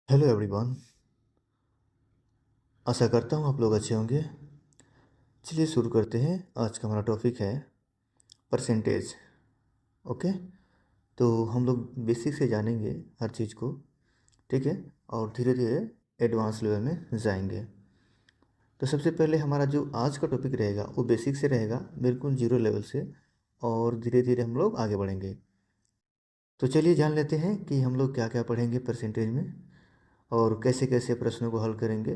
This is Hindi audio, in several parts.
Hello everyone. आशा करता हूँ आप लोग अच्छे होंगे। चलिए शुरू करते हैं। आज का हमारा टॉपिक है परसेंटेज। ओके, तो हम लोग बेसिक से जानेंगे हर चीज़ को, ठीक है, और धीरे धीरे एडवांस लेवल में जाएंगे। तो सबसे पहले हमारा जो आज का टॉपिक रहेगा वो बेसिक से रहेगा, बिल्कुल जीरो लेवल से, और धीरे धीरे हम लोग आगे बढ़ेंगे। तो चलिए जान लेते हैं कि हम लोग क्या क्या पढ़ेंगे परसेंटेज में और कैसे कैसे प्रश्नों को हल करेंगे।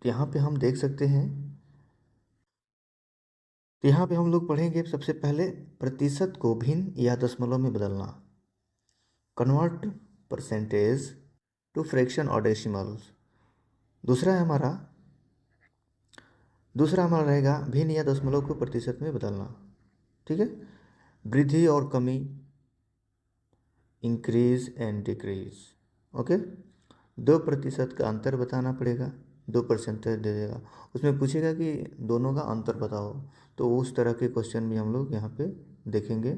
तो यहाँ पे हम देख सकते हैं, तो यहाँ पे हम लोग पढ़ेंगे सबसे पहले प्रतिशत को भिन्न या दशमलव में बदलना। कन्वर्ट परसेंटेज टू फ्रैक्शन और डेसिमल्स। दूसरा है हमारा दूसरा हमारा रहेगा भिन्न या दशमलव को प्रतिशत में बदलना। ठीक है, वृद्धि और कमी, इंक्रीज एंड डिक्रीज। ओके, 2% का अंतर बताना पड़ेगा। 2% दे देगा, उसमें पूछेगा कि दोनों का अंतर बताओ, तो उस तरह के क्वेश्चन भी हम लोग यहाँ पे देखेंगे।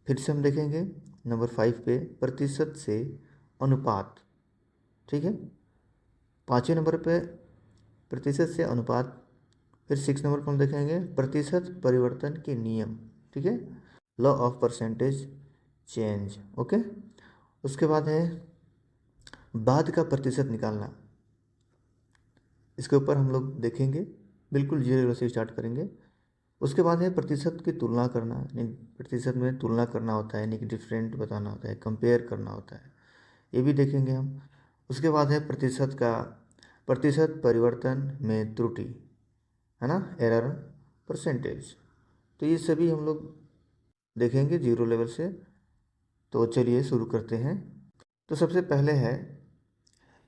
फिर से हम देखेंगे नंबर 5 पे प्रतिशत से अनुपात। ठीक है, 5वें नंबर पे प्रतिशत से अनुपात। फिर 6 नंबर पर हम देखेंगे प्रतिशत परिवर्तन के नियम। ठीक है, law of percentage change. Okay, उसके बाद है बाद का प्रतिशत निकालना। इसके ऊपर हम लोग देखेंगे, बिल्कुल जीरो से स्टार्ट करेंगे। उसके बाद है प्रतिशत की तुलना करना, यानी प्रतिशत में तुलना करना होता है, यानी कि डिफरेंट बताना होता है, कंपेयर करना होता है, ये भी देखेंगे हम। उसके बाद है प्रतिशत परिवर्तन में त्रुटि, है ना, एरर परसेंटेज। तो ये सभी हम लोग देखेंगे जीरो लेवल से। तो चलिए शुरू करते हैं। तो सबसे पहले है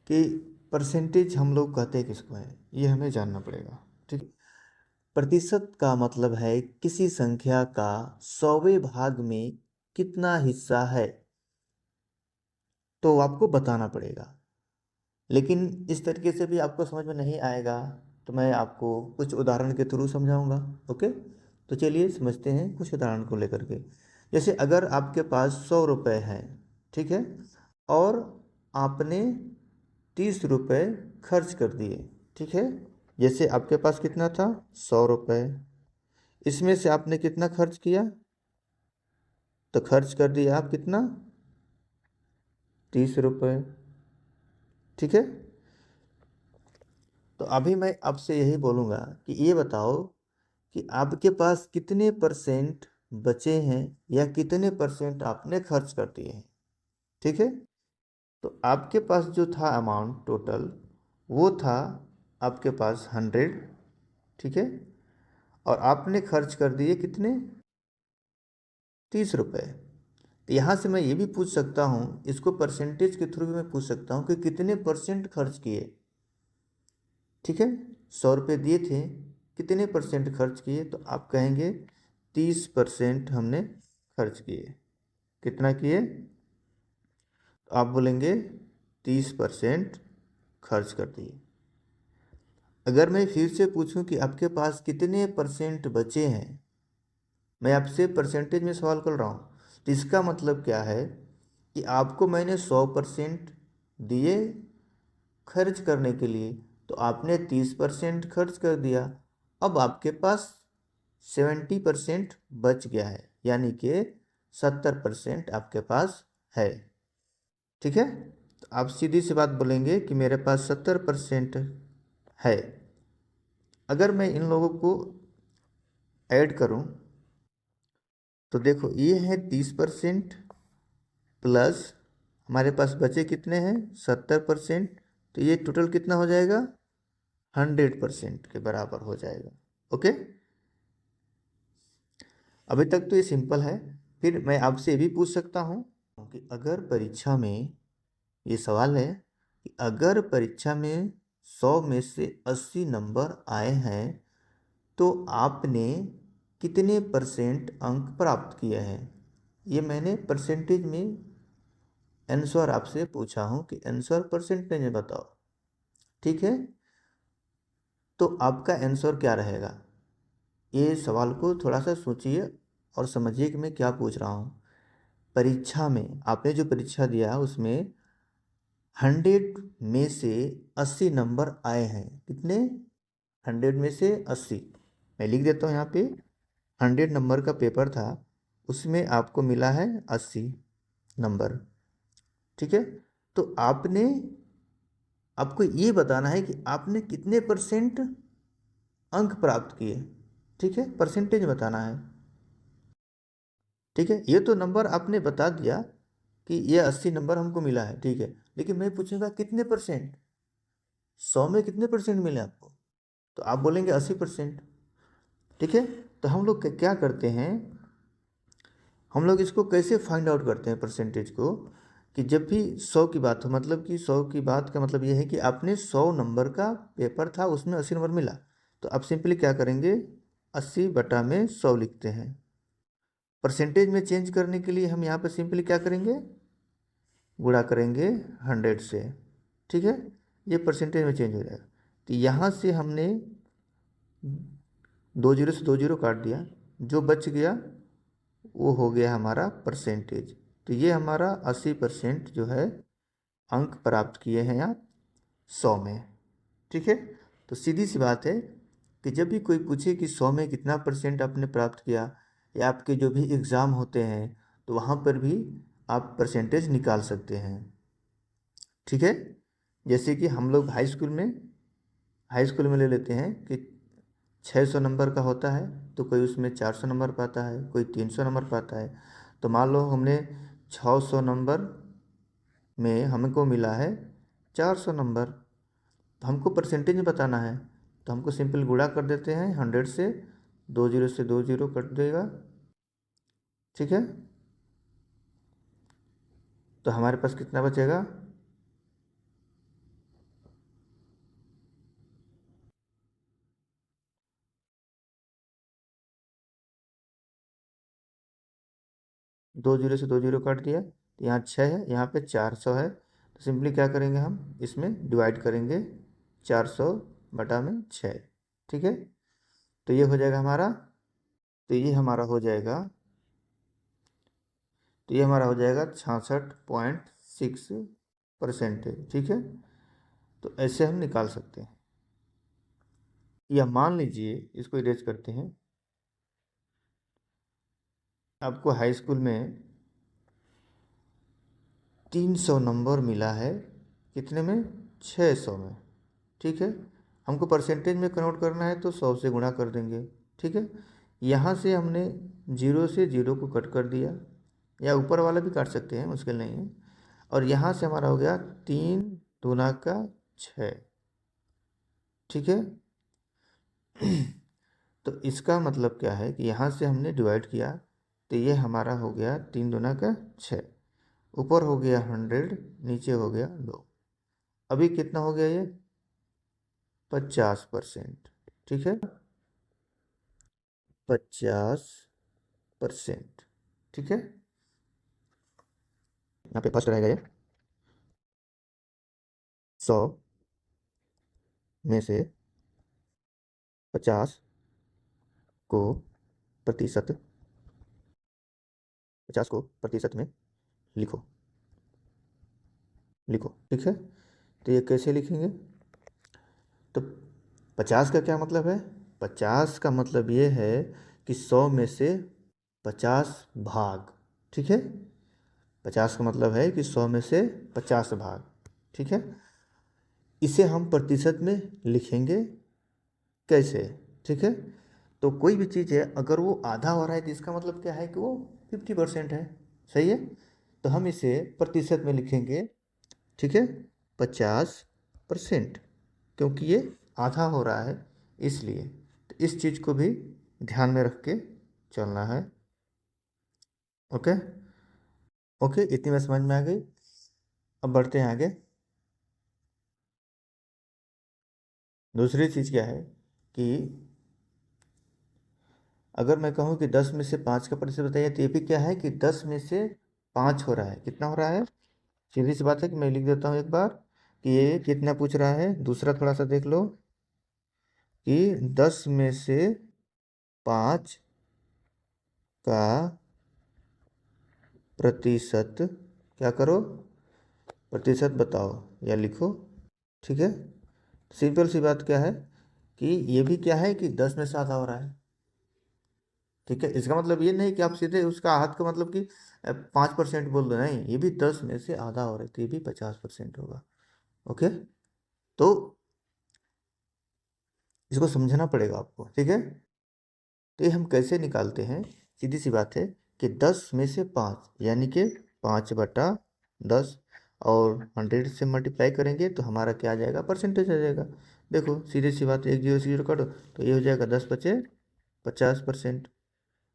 कि परसेंटेज हम लोग कहते हैं किसको है, ये हमें जानना पड़ेगा। ठीक, प्रतिशत का मतलब है किसी संख्या का 100वें भाग में कितना हिस्सा है, तो आपको बताना पड़ेगा। लेकिन इस तरीके से भी आपको समझ में नहीं आएगा, तो मैं आपको कुछ उदाहरण के थ्रू समझाऊंगा। ओके, तो चलिए समझते हैं कुछ उदाहरण को लेकर के। जैसे अगर आपके पास 100 रुपये हैं, ठीक है, और आपने 30 रुपये खर्च कर दिए। ठीक है, जैसे आपके पास कितना था, 100 रुपये, इसमें से आपने कितना खर्च किया, तो खर्च कर दिया आप कितना, 30 रुपये। ठीक है, तो अभी मैं आपसे यही बोलूँगा कि ये बताओ कि आपके पास कितने परसेंट बचे हैं या कितने परसेंट आपने खर्च कर दिए हैं। ठीक है, तो आपके पास जो था अमाउंट टोटल, वो था आपके पास 100। ठीक है, और आपने खर्च कर दिए कितने, 30 रुपये। तो यहाँ से मैं ये भी पूछ सकता हूँ, इसको परसेंटेज के थ्रू भी मैं पूछ सकता हूँ कि कितने परसेंट खर्च किए। ठीक है, 100 रुपये दिए थे, कितने परसेंट खर्च किए, तो आप कहेंगे 30% हमने खर्च किए। कितना किए, तो आप बोलेंगे 30% खर्च कर दिए। अगर मैं फिर से पूछूं कि आपके पास कितने परसेंट बचे हैं, मैं आपसे परसेंटेज में सवाल कर रहा हूँ, तो इसका मतलब क्या है कि आपको मैंने 100% दिए खर्च करने के लिए, तो आपने 30% खर्च कर दिया। अब आपके पास 70% बच गया है, यानी कि 70% आपके पास है। ठीक है, तो आप सीधी सी बात बोलेंगे कि मेरे पास 70% है। अगर मैं इन लोगों को ऐड करूं, तो देखो ये है 30% प्लस हमारे पास बचे कितने हैं, 70%, तो ये टोटल कितना हो जाएगा, 100% के बराबर हो जाएगा। ओके, अभी तक तो ये सिंपल है। फिर मैं आपसे ये भी पूछ सकता हूँ कि अगर परीक्षा में, ये सवाल है कि अगर परीक्षा में 100 में से 80 नंबर आए हैं, तो आपने कितने परसेंट अंक प्राप्त किए हैं। ये मैंने परसेंटेज में आंसर आपसे पूछा हूँ कि आंसर परसेंटेज में बताओ। ठीक है, तो आपका आंसर क्या रहेगा, ये सवाल को थोड़ा सा सोचिए और समझिए कि मैं क्या पूछ रहा हूँ। परीक्षा में आपने जो परीक्षा दिया उसमें 100 में से 80 नंबर आए हैं। कितने? 100 में से 80। मैं लिख देता हूँ यहाँ पे, 100 नंबर का पेपर था, उसमें आपको मिला है 80 नंबर। ठीक है, तो आपको ये बताना है कि आपने कितने % अंक प्राप्त किए। ठीक है, परसेंटेज बताना है। ठीक है, ये तो नंबर आपने बता दिया कि ये 80 नंबर हमको मिला है, ठीक है, लेकिन मैं पूछूंगा कितने %? 100 में कितने % मिले आपको? तो आप बोलेंगे 80%। ठीक है, तो हम लोग क्या करते हैं, हम लोग इसको कैसे फाइंड आउट करते हैं परसेंटेज को, कि जब भी 100 की बात हो, मतलब कि 100 की बात का मतलब ये है कि आपने 100 नंबर का पेपर था, उसमें 80 नंबर मिला, तो आप सिंपली क्या करेंगे, 80/100 लिखते हैं। परसेंटेज में चेंज करने के लिए हम यहाँ पे सिंपली क्या करेंगे, गुणा करेंगे 100 से। ठीक है, ये परसेंटेज में चेंज हो जाएगा। तो यहाँ से हमने 2 जीरो से 2 जीरो काट दिया, जो बच गया वो हो गया हमारा परसेंटेज। तो ये हमारा 80% जो है अंक प्राप्त किए हैं आप 100 में। ठीक है, तो सीधी सी बात है कि जब भी कोई पूछे कि 100 में कितना % आपने प्राप्त किया, या आपके जो भी एग्ज़ाम होते हैं तो वहाँ पर भी आप परसेंटेज निकाल सकते हैं। ठीक है, जैसे कि हम लोग हाई स्कूल में ले लेते हैं कि 600 नंबर का होता है, तो कोई उसमें 400 नंबर पाता है, कोई 300 नंबर पाता है। तो मान लो हमने 600 नंबर में हमको मिला है 400 नंबर, तो हमको परसेंटेज में बताना है, तो हमको सिंपल गुणा कर देते हैं 100 से, 2 जीरो से 2 जीरो कट देगा। ठीक है, तो हमारे पास कितना बचेगा, 2 जीरो से 2 जीरो काट दिया, तो यहाँ 6 है, यहाँ पे 400 है, तो सिंपली क्या करेंगे, हम इसमें डिवाइड करेंगे 400/6। ठीक है, तो ये हो जाएगा हमारा, तो ये हमारा हो जाएगा तो ये हमारा हो जाएगा 66.6%। ठीक है, तो ऐसे हम निकाल सकते हैं। या मान लीजिए, इसको इरेज करते हैं, आपको हाई स्कूल में 300 नंबर मिला है, कितने में, 600 में। ठीक है, हमको परसेंटेज में कन्वर्ट करना है तो 100 से गुणा कर देंगे। ठीक है, यहाँ से हमने 0 से 0 को कट कर दिया, या ऊपर वाला भी काट सकते हैं, मुश्किल नहीं है। और यहाँ से हमारा हो गया 3 दूना का 6। ठीक है, तो इसका मतलब क्या है कि यहाँ से हमने डिवाइड किया, तो ये हमारा हो गया 3 दूना का 6, ऊपर हो गया 100, नीचे हो गया 2। अभी कितना हो गया ये, 50%। ठीक है, 50%। ठीक है, यहाँ पे फर्स्ट रहेगा ये, 100 में से 50 को प्रतिशत 50 को प्रतिशत में लिखो। लिखो, ठीक है, तो ये कैसे लिखेंगे, तो 50 का क्या मतलब है, 50 का मतलब ये है कि 100 में से 50 भाग। ठीक है, 50 का मतलब है कि 100 में से 50 भाग। ठीक है, इसे हम प्रतिशत में लिखेंगे कैसे। ठीक है, तो कोई भी चीज़ है अगर वो आधा हो रहा है तो इसका मतलब क्या है कि वो 50% है। सही है, तो हम इसे प्रतिशत में लिखेंगे। ठीक है, 50%, क्योंकि ये आधा हो रहा है इसलिए, तो इस चीज़ को भी ध्यान में रख के चलना है। ओके, ओके, इतनी बात समझ में आ गई। अब बढ़ते हैं आगे। दूसरी चीज़ क्या है कि अगर मैं कहूँ कि 10 में से 5 का प्रतिशत बताइए, तो ये भी क्या है कि 10 में से 5 हो रहा है। कितना हो रहा है, सीधी सी बात है कि मैं लिख देता हूँ एक बार कि ये कितना पूछ रहा है। दूसरा थोड़ा सा देख लो कि 10 में से 5 का प्रतिशत, क्या करो, प्रतिशत बताओ या लिखो। ठीक है, सिंपल सी बात क्या है कि ये भी क्या है कि 10 में से आधा हो रहा है। ठीक है, इसका मतलब ये नहीं कि आप सीधे उसका हाथ का मतलब कि 5% बोल दो, नहीं, ये भी 10 में से आधा हो रहा है तो ये भी 50% होगा। ओके, तो इसको समझना पड़ेगा आपको। ठीक है, तो ये हम कैसे निकालते हैं, सीधी सी बात है कि 10 में से 5 यानी कि 5/10, और 100 से मल्टीप्लाई करेंगे तो हमारा क्या आ जाएगा, परसेंटेज आ जाएगा। देखो सीधी सी बात है, 1 0 से 0 काटो तो ये हो जाएगा 10 बचे 50%।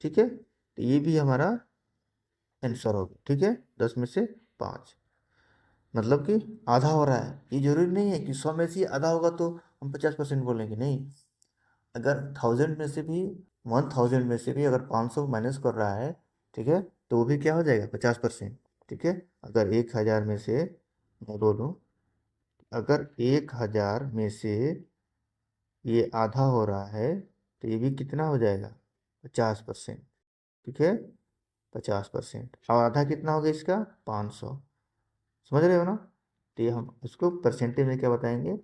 ठीक है, तो ये भी हमारा आंसर होगा। ठीक है, 10 में से 5 मतलब कि आधा हो रहा है। ये जरूरी नहीं है कि 100 में से आधा होगा तो हम 50% बोलेंगे, नहीं। अगर 1000 में से भी 1000 में से भी अगर 500 माइनस कर रहा है, ठीक है, तो वो भी क्या हो जाएगा, 50%। ठीक है, अगर 1000 में से, मैं बोलूँ, अगर 1000 में से ये आधा हो रहा है तो ये भी कितना हो जाएगा, 50%। ठीक है, 50%, और आधा कितना हो गया इसका, 500। समझ रहे हो ना, तो ये हम इसको परसेंटेज में क्या बताएंगे,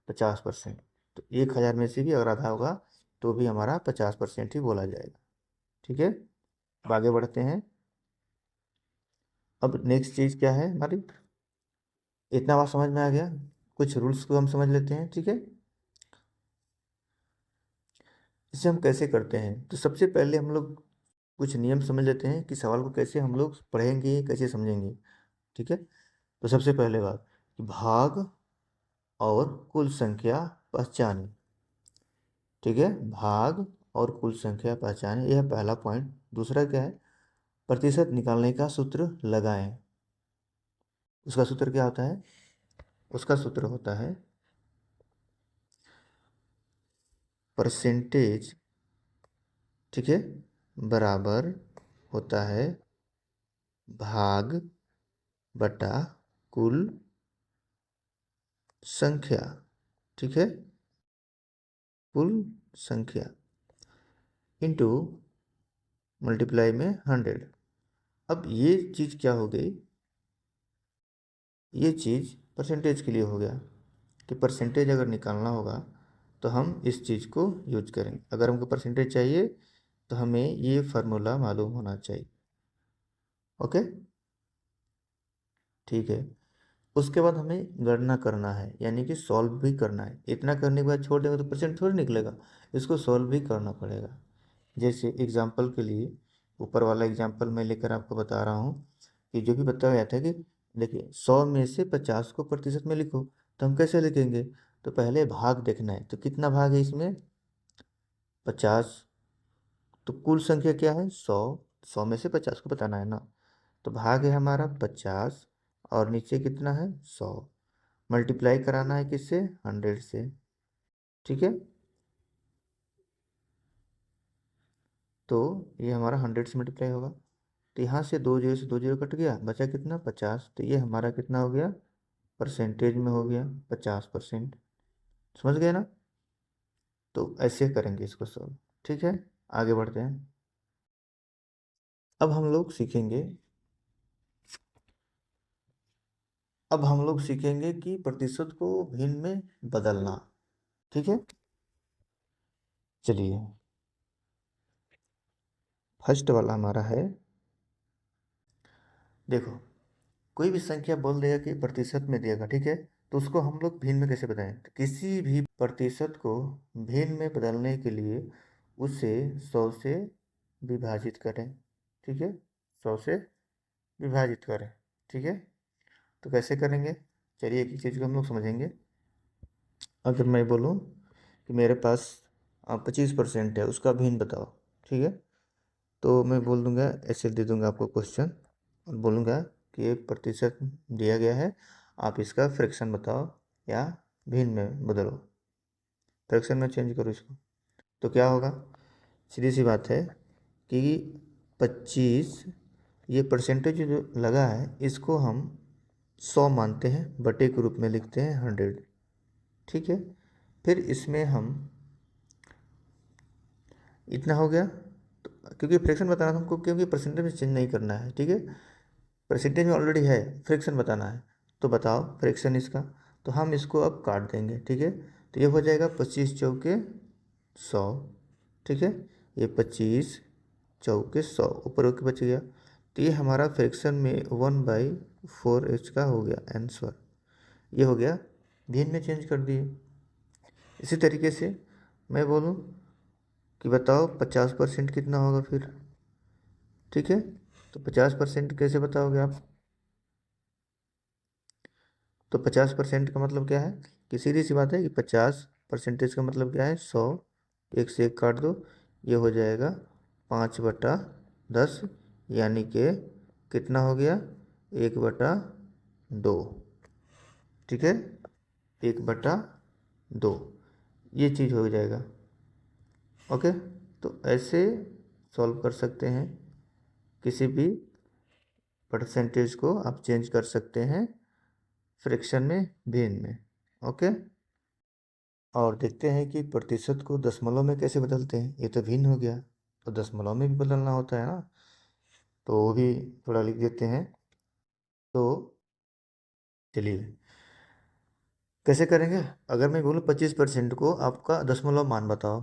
50%। तो 1000 में से भी अगर आधा होगा तो भी हमारा 50% ही बोला जाएगा। ठीक है, अब आगे बढ़ते हैं। अब नेक्स्ट चीज़ क्या है हमारी, इतना बात समझ में आ गया, कुछ रूल्स को हम समझ लेते हैं। ठीक है, इसे हम कैसे करते हैं, तो सबसे पहले हम लोग कुछ नियम समझ लेते हैं कि सवाल को कैसे हम लोग पढ़ेंगे, कैसे समझेंगे। ठीक है, तो सबसे पहले बात कि भाग और कुल संख्या पहचाने। ठीक है, भाग और कुल संख्या पहचाने, यह पहला पॉइंट। दूसरा क्या है, प्रतिशत निकालने का सूत्र लगाएं। उसका सूत्र क्या होता है, उसका सूत्र होता है परसेंटेज, ठीक है, बराबर होता है भाग बटा कुल संख्या। ठीक है, कुल संख्या इंटू मल्टीप्लाई में 100। अब ये चीज़ क्या हो गई, ये चीज़ परसेंटेज के लिए हो गया कि परसेंटेज अगर निकालना होगा तो हम इस चीज़ को यूज करेंगे। अगर हमको परसेंटेज चाहिए तो हमें ये फार्मूला मालूम होना चाहिए। ओके, ठीक है, उसके बाद हमें गणना करना है, यानी कि सॉल्व भी करना है। इतना करने के बाद छोड़ देंगे तो परसेंट थोड़ी निकलेगा, इसको सॉल्व भी करना पड़ेगा। जैसे एग्जाम्पल के लिए, ऊपर वाला एग्जाम्पल मैं लेकर आपको बता रहा हूँ कि जो भी बताया गया था कि देखिए 100 में से 50 को प्रतिशत में लिखो, तो हम कैसे लिखेंगे, तो पहले भाग देखना है, तो कितना भाग है इसमें, 50। तो कुल संख्या क्या है, 100, 100 में से 50 को बताना है ना, तो भाग है हमारा 50, और नीचे कितना है, 100। मल्टीप्लाई कराना है किससे, 100 से। ठीक है, तो ये हमारा 100 से मल्टीप्लाई होगा, तो यहाँ से 2 0 से 2 0 कट गया, बचा कितना, 50। तो ये हमारा कितना हो गया, परसेंटेज में हो गया 50%। समझ गए ना, तो ऐसे करेंगे इसको सॉल्व। ठीक है, आगे बढ़ते हैं। अब हम लोग सीखेंगे, अब हम लोग सीखेंगे कि प्रतिशत को भिन्न में बदलना। ठीक है, चलिए, फर्स्ट वाला हमारा है, देखो, कोई भी संख्या बोल देगा कि प्रतिशत में देगा, ठीक है, तो उसको हम लोग भिन्न में कैसे बताएं, तो किसी भी प्रतिशत को भिन्न में बदलने के लिए उसे 100 से विभाजित करें। ठीक है, 100 से विभाजित करें। ठीक है, तो कैसे करेंगे, चलिए एक एक चीज़ को हम लोग समझेंगे। अगर मैं बोलूँ कि मेरे पास 25% है, उसका भिन्न बताओ। ठीक है, तो मैं बोल दूंगा, ऐसे दे दूंगा आपको क्वेश्चन, और बोलूँगा कि ये प्रतिशत दिया गया है, आप इसका फ्रैक्शन बताओ या भिन्न में बदलो, फ्रैक्शन में चेंज करो इसको। तो क्या होगा, सीधी सी बात है कि 25, ये परसेंटेज जो लगा है इसको हम 100 मानते हैं, बटे के रूप में लिखते हैं 100। ठीक है, फिर इसमें हम, इतना हो गया, तो क्योंकि फ्रैक्शन बताना था हमको, क्योंकि परसेंटेज में चेंज नहीं करना है। ठीक है, परसेंटेज में ऑलरेडी है, फ्रैक्शन बताना है, तो बताओ फ्रैक्शन इसका। तो हम इसको अब काट देंगे, ठीक है। तो ये हो जाएगा 25 चौके 100, ठीक है। ये 25 चौके 100 ऊपर होके बच गया। तो ये हमारा फ्रैक्शन में 1/4 का हो गया आंसर। ये हो गया, भिन्न में चेंज कर दिए। इसी तरीके से मैं बोलूँ कि बताओ 50% कितना होगा फिर, ठीक है। तो 50% कैसे बताओगे आप? तो 50% का मतलब क्या है कि सीधी सी बात है कि 50% का मतलब क्या है 100, एक से एक काट दो, ये हो जाएगा 5/10, यानी कि कितना हो गया 1/2, ठीक है। 1/2 ये चीज़ हो जाएगा। ओके, तो ऐसे सॉल्व कर सकते हैं, किसी भी परसेंटेज को आप चेंज कर सकते हैं फ्रैक्शन में, भिन्न में। ओके, और देखते हैं कि प्रतिशत को दशमलव में कैसे बदलते हैं। ये तो भिन्न हो गया, तो दशमलव में भी बदलना होता है ना, तो वो भी थोड़ा लिख देते हैं। तो चलिए कैसे करेंगे। अगर मैं बोलूँ 25% को आपका दशमलव मान बताओ,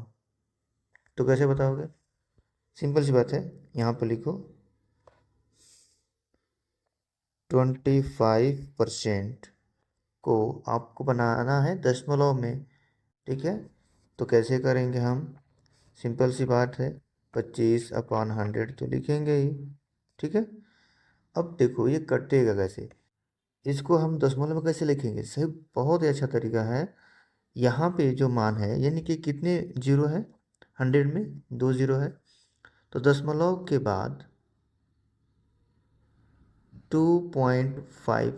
तो कैसे बताओगे? सिंपल सी बात है, यहाँ पर लिखो 25% को आपको बनाना है दशमलव में, ठीक है। तो कैसे करेंगे हम? सिंपल सी बात है, 25/100 तो लिखेंगे ही, ठीक है। अब देखो ये कटेगा कैसे, इसको हम दशमलव में कैसे लिखेंगे? सही, बहुत ही अच्छा तरीका है। यहाँ पे जो मान है, यानी कि कितने जीरो है 100 में, 2 जीरो है, तो दशमलव के बाद 2.5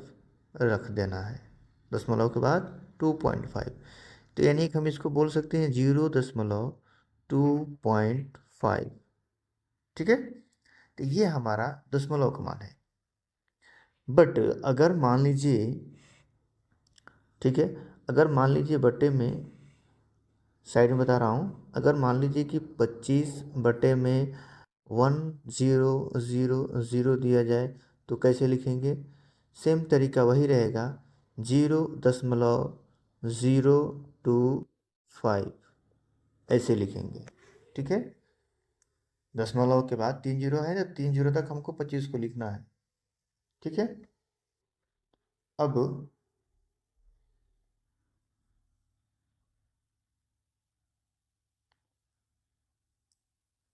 रख देना है। दशमलव के बाद 2.5, तो यानी कि हम इसको बोल सकते हैं 0.2.5, ठीक है। तो ये हमारा दशमलव का मान है। बट अगर मान लीजिए, ठीक है, अगर मान लीजिए बटे में, साइड में बता रहा हूँ, अगर मान लीजिए कि 25/1000 दिया जाए, तो कैसे लिखेंगे? सेम तरीका वही रहेगा, 0.025 ऐसे लिखेंगे, ठीक है। दशमलव के बाद 3 जीरो है, तो 3 जीरो तक हमको 25 को लिखना है, ठीक है। अब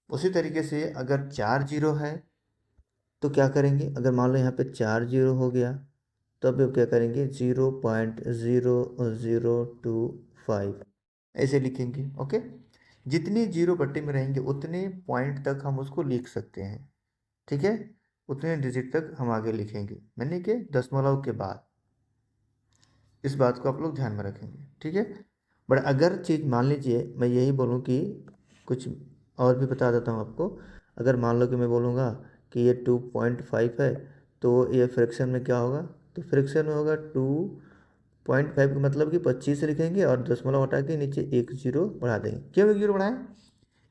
उसी तरीके से अगर 4 जीरो है, तो क्या करेंगे? अगर मान लो यहाँ पे 4 जीरो हो गया, तो अब क्या करेंगे? 0.0025 ऐसे लिखेंगे, ओके। जितने जीरो बट्टे में रहेंगे उतने पॉइंट तक हम उसको लिख सकते हैं, ठीक है। उतने डिजिट तक हम आगे लिखेंगे, यानी कि दशमलव के बाद। इस बात को आप लोग ध्यान में रखेंगे, ठीक है। बट अगर चीज़ मान लीजिए मैं यही बोलूँ कि कुछ और भी बता देता हूँ आपको। अगर मान लो कि मैं बोलूँगा कि ये 2.5 है, तो ये फ्रैक्शन में क्या होगा? तो फ्रैक्शन में होगा 2.5 का मतलब कि 25 से लिखेंगे और दशमलव हटा के नीचे एक जीरो बढ़ा देंगे। क्यों एक जीरो बढ़ाएं?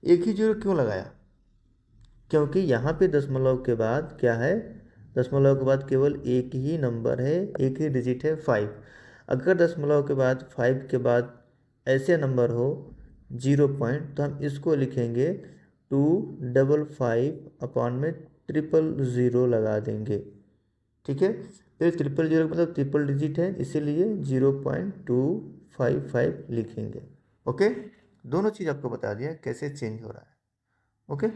एक ही जीरो क्यों लगाया? क्योंकि यहाँ पे दशमलव के बाद क्या है? दशमलव के बाद केवल एक ही नंबर है, एक ही डिजिट है, 5। अगर दशमलव के बाद 5 के बाद ऐसे नंबर हो 0 पॉइंट, तो हम इसको लिखेंगे 255 में 000 लगा देंगे, ठीक है। फिर 000 मतलब ट्रिपल डिजिट है, इसीलिए 0.255 लिखेंगे, ओके। दोनों चीज़ आपको बता दिया कैसे चेंज हो रहा है, ओके।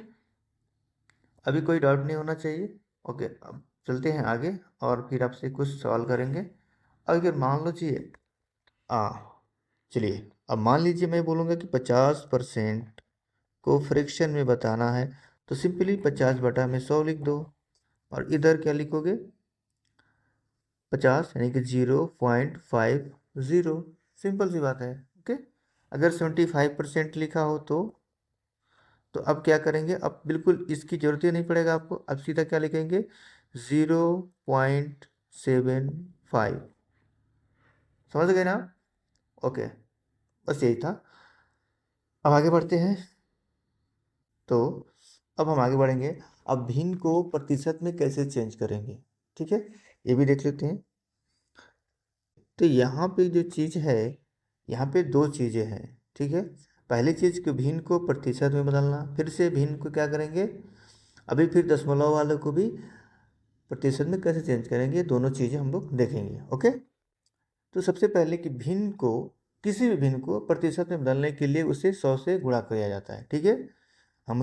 अभी कोई डाउट नहीं होना चाहिए, ओके। अब चलते हैं आगे और फिर आपसे कुछ सवाल करेंगे। अगर मान लो चाहिए आ चलिए, अब मान लीजिए मैं बोलूँगा कि 50% को फ्रैक्शन में बताना है, तो सिंपली 50/100 लिख दो। और इधर क्या लिखोगे? 50 यानी कि 0.50। सिंपल सी बात है, ओके। अगर 75% लिखा हो तो अब क्या करेंगे? अब बिल्कुल इसकी ज़रूरत ही नहीं पड़ेगा आपको, अब सीधा क्या लिखेंगे? 0.75। समझ गए ना आप? ओके, बस यही था। अब आगे बढ़ते हैं। तो अब हम आगे बढ़ेंगे। अब भिन्न को प्रतिशत में कैसे चेंज करेंगे? ठीक है, ये भी देख लेते हैं। तो यहाँ पे जो चीज़ है, यहाँ पे दो चीज़ें हैं, ठीक है। पहली चीज़ कि भिन्न को प्रतिशत में बदलना, फिर से भिन्न को क्या करेंगे, अभी फिर दशमलव वाले को भी प्रतिशत में कैसे चेंज करेंगे, दोनों चीज़ें हम लोग देखेंगे। ओके, तो सबसे पहले कि भिन्न को, किसी भी भिन्न को प्रतिशत में बदलने के लिए उसे 100 से गुणा किया जाता है, ठीक है। हम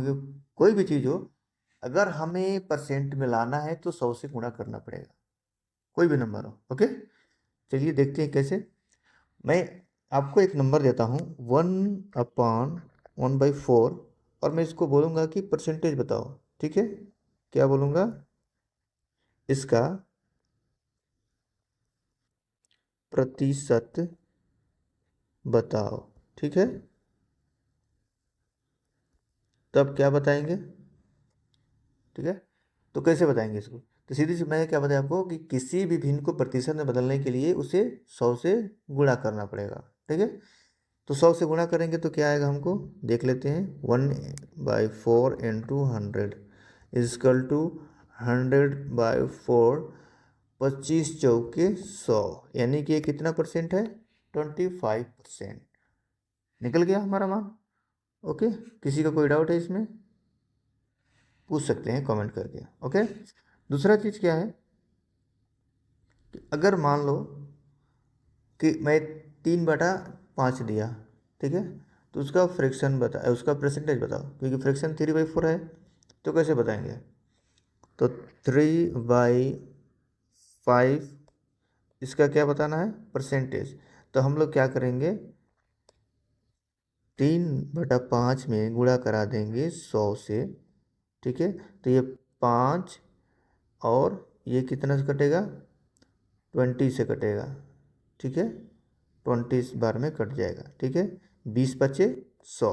कोई भी चीज़ हो, अगर हमें परसेंट में लाना है तो 100 से गुणा करना पड़ेगा, कोई भी नंबर हो। ओके, चलिए देखते हैं कैसे। मैं आपको एक नंबर देता हूँ 1/1/4, और मैं इसको बोलूँगा कि परसेंटेज बताओ, ठीक है। क्या बोलूँगा, इसका प्रतिशत बताओ, ठीक है। तब क्या बताएंगे, ठीक है। तो कैसे बताएंगे इसको, तो सीधी सी मैं क्या बताया आपको कि किसी भी भिन्न को प्रतिशत में बदलने के लिए उसे 100 से गुणा करना पड़ेगा, ठीक है। तो 100 से गुणा करेंगे तो क्या आएगा, हमको देख लेते हैं। 1/4 इंटू 100 इजकल टू 100/4, 25 चौके 100, यानी कि ये कितना परसेंट है, 25%। निकल गया हमारा मान। ओके, किसी का कोई डाउट है इसमें, पूछ सकते हैं कमेंट करके। ओके, दूसरा चीज़ क्या है कि अगर मान लो कि मैं 3/5 दिया, ठीक है, तो उसका फ्रैक्शन बता, उसका परसेंटेज बताओ, क्योंकि फ्रैक्शन 3/4 है, तो कैसे बताएंगे। तो 3/5 इसका क्या बताना है, परसेंटेज। तो हम लोग क्या करेंगे, 3/5 में गुणा करा देंगे 100 से, ठीक है। तो ये 5, और ये कितना से कटेगा, 20 से कटेगा, ठीक है। 20 इस बार में कट जाएगा, ठीक है। 20 बचे 100।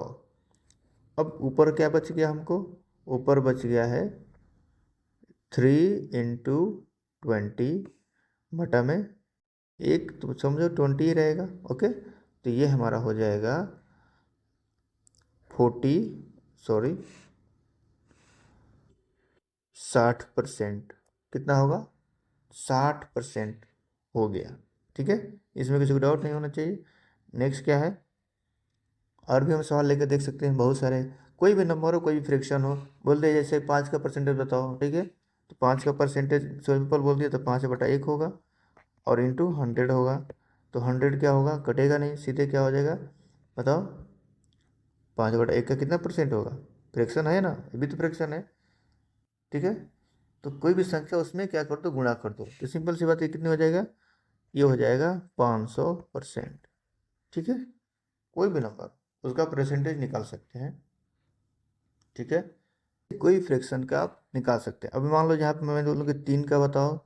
अब ऊपर क्या बच गया हमको, ऊपर बच गया है 3 × 20 बटा में एक, तो समझो 20 ही रहेगा। ओके, तो ये हमारा हो जाएगा 60%। कितना होगा, 60% हो गया, ठीक है। इसमें किसी को डाउट नहीं होना चाहिए। नेक्स्ट क्या है, और भी हम सवाल लेकर देख सकते हैं बहुत सारे, कोई भी नंबर हो, कोई भी फ्रैक्शन हो, बोल दे जैसे 5 का परसेंटेज बताओ, ठीक है। तो 5 का परसेंटेज सिंपल बोल दिया तो 5/1 होगा, और इंटू 100 होगा। तो 100 क्या होगा, कटेगा नहीं, सीधे क्या हो जाएगा, बताओ। 5/1 का कितना परसेंट होगा, फ्रैक्शन है ना, ये भी तो फ्रैक्शन है, ठीक है। तो कोई भी संख्या उसमें क्या कर दो, गुणा कर दो, तो सिंपल सी बात है, कितनी हो जाएगा, ये हो जाएगा 500%, ठीक है। कोई भी नंबर उसका परसेंटेज निकाल सकते हैं, ठीक है। कोई फ्रैक्शन का आप निकाल सकते हैं। अभी मान लो जहाँ पे मैं बोलूँ कि 3 का बताओ,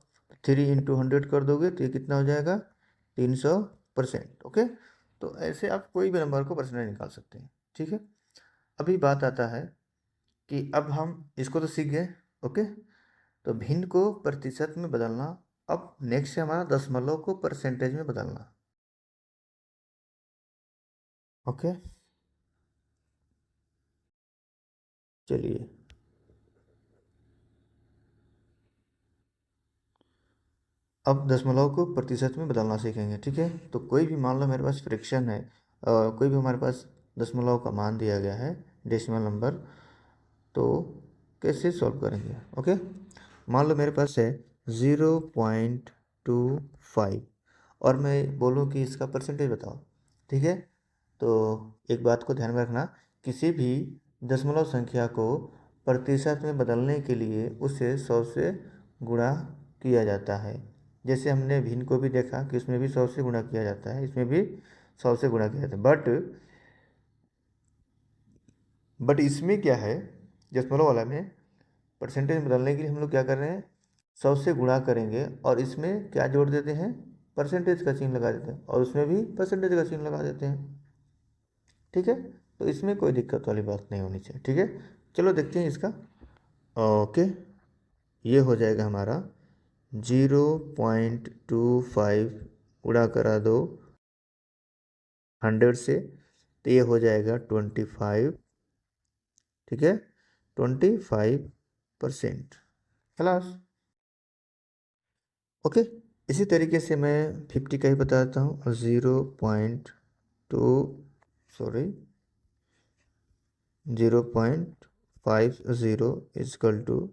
3 × 100 कर दोगे तो ये कितना हो जाएगा, 300%। ओके, तो ऐसे आप कोई भी नंबर को परसेंटेज निकाल सकते हैं, ठीक है। अभी बात आता है कि अब हम इसको तो सीख गए, ओके। तो भिन्न को प्रतिशत में बदलना, अब नेक्स्ट है हमारा दशमलव को परसेंटेज में बदलना। ओके, चलिए अब दशमलव को प्रतिशत में बदलना सीखेंगे, ठीक है। तो कोई भी मान लो मेरे पास फ्रैक्शन है, कोई भी हमारे पास दशमलव का मान दिया गया है, डेसिमल नंबर, तो कैसे सॉल्व करेंगे। ओके, मान लो मेरे पास है 0.25, और मैं बोलूँ कि इसका परसेंटेज बताओ, ठीक है। तो एक बात को ध्यान में रखना, किसी भी दशमलव संख्या को प्रतिशत में बदलने के लिए उसे 100 से गुणा किया जाता है। जैसे हमने भिन्न को भी देखा कि उसमें भी 100 से गुणा किया जाता है, इसमें भी 100 से गुणा किया जाता है, बट इसमें क्या है, दशमलव वाला में परसेंटेज में बदलने के लिए हम लोग क्या कर रहे हैं, 100 से गुणा करेंगे, और इसमें क्या जोड़ देते हैं, परसेंटेज का चिन्ह लगा देते हैं, और उसमें भी परसेंटेज का चिन्ह लगा देते हैं, ठीक है। तो इसमें कोई दिक्कत वाली बात नहीं होनी चाहिए, ठीक है। चलो देखते हैं इसका। ओके, ये हो जाएगा हमारा 0.25 गुणा करा दो 100 से, तो ये हो जाएगा 25, ठीक है, 25%। खलास। ओके, इसी तरीके से मैं 50 का ही बताता हूँ। 0.50 इजकल टू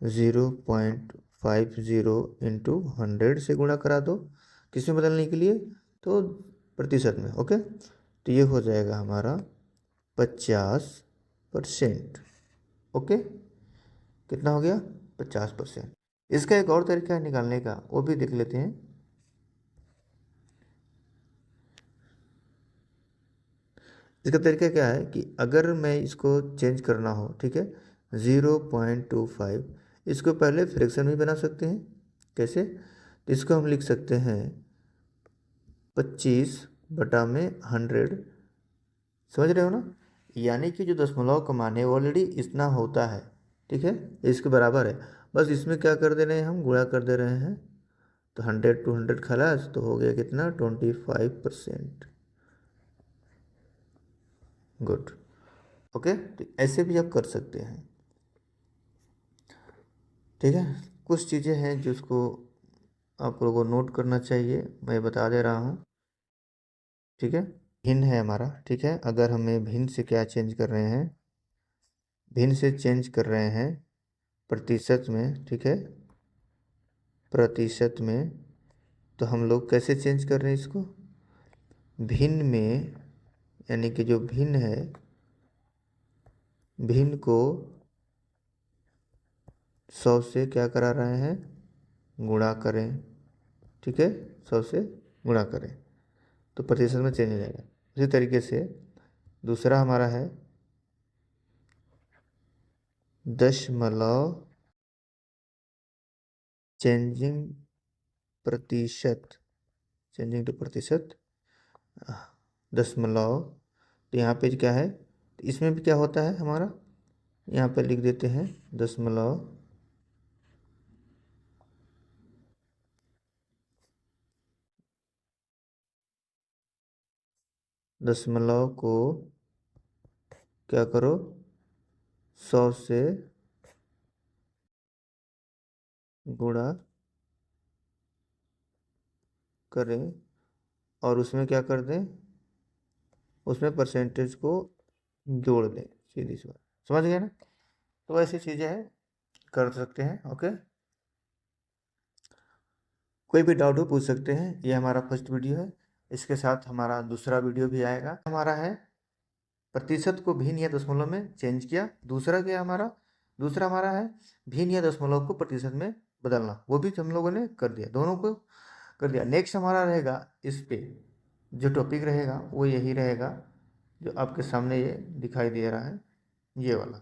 0.50 इंटू 100 से गुणा करा दो, किसमें बदलने के लिए, तो प्रतिशत में। ओके, तो ये हो जाएगा हमारा 50%। ओके, कितना हो गया, 50%। इसका एक और तरीका है निकालने का, वो भी देख लेते हैं। इसका तरीका क्या है कि अगर मैं इसको चेंज करना हो, ठीक है, 0.25, इसको पहले फ्रैक्शन में बना सकते हैं। कैसे, तो इसको हम लिख सकते हैं 25/100। समझ रहे हो ना, यानी कि जो दशमलव का मान है ऑलरेडी इतना होता है, ठीक है, इसके बराबर है। बस इसमें क्या कर दे रहे हैं, हम गुणा कर दे रहे हैं। तो 100 टू 100 खलास, तो हो गया कितना, 25%। गुड। ओके, तो ऐसे भी आप कर सकते हैं। ठीक है, कुछ चीज़ें हैं जिसको आप लोगों को नोट करना चाहिए, मैं बता दे रहा हूँ। ठीक है, भिन्न है हमारा, ठीक है, अगर हमें भिन्न से क्या चेंज कर रहे हैं, भिन्न से चेंज कर रहे हैं प्रतिशत में, ठीक है, प्रतिशत में, तो हम लोग कैसे चेंज कर रहे हैं इसको, भिन्न में, यानी कि जो भिन्न है, भिन्न को 100 से क्या करा रहे हैं, गुणा करें। ठीक है, 100 से गुणा करें तो प्रतिशत में चेंज हो जाएगा। उसी तरीके से दूसरा हमारा है दशमलव चेंजिंग प्रतिशत, चेंजिंग टू प्रतिशत, दशमलव। तो यहाँ पे क्या है, तो इसमें भी क्या होता है हमारा, यहाँ पे लिख देते हैं दशमलव, दशमलव को क्या करो, 100 से गुणा करें और उसमें क्या कर दें, उसमें परसेंटेज को जोड़ दें, सीधी सी बात। समझ गए ना, तो ऐसी चीज़ें हैं, कर सकते हैं। ओके, कोई भी डाउट हो पूछ सकते हैं। ये हमारा फर्स्ट वीडियो है, इसके साथ हमारा दूसरा वीडियो भी आएगा। हमारा है प्रतिशत को भिन्न या दशमलव में चेंज किया। दूसरा क्या हमारा, दूसरा हमारा है भिन्न या दशमलव को प्रतिशत में बदलना, वो भी हम लोगों ने कर दिया, दोनों को कर दिया। नेक्स्ट हमारा रहेगा, इस पे जो टॉपिक रहेगा वो यही रहेगा जो आपके सामने ये दिखाई दे रहा है, ये वाला।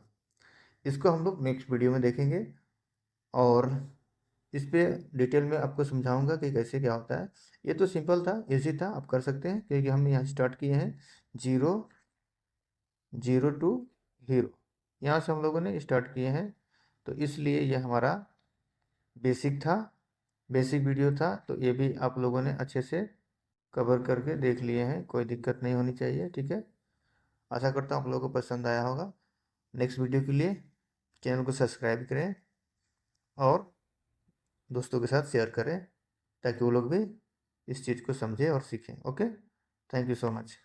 इसको हम लोग नेक्स्ट वीडियो में देखेंगे और इस पे डिटेल में आपको समझाऊंगा कि कैसे क्या होता है। ये तो सिंपल था, इजी था, आप कर सकते हैं, क्योंकि हम यहाँ स्टार्ट किए हैं 0 टू हीरो, यहाँ से हम लोगों ने स्टार्ट किए हैं, तो इसलिए ये हमारा बेसिक था, बेसिक वीडियो था। तो ये भी आप लोगों ने अच्छे से कवर करके देख लिए हैं, कोई दिक्कत नहीं होनी चाहिए। ठीक है, आशा करता हूँ आप लोगों को पसंद आया होगा। नेक्स्ट वीडियो के लिए चैनल को सब्सक्राइब करें और दोस्तों के साथ शेयर करें, ताकि वो लोग भी इस चीज़ को समझें और सीखें। Okay, thank you so much.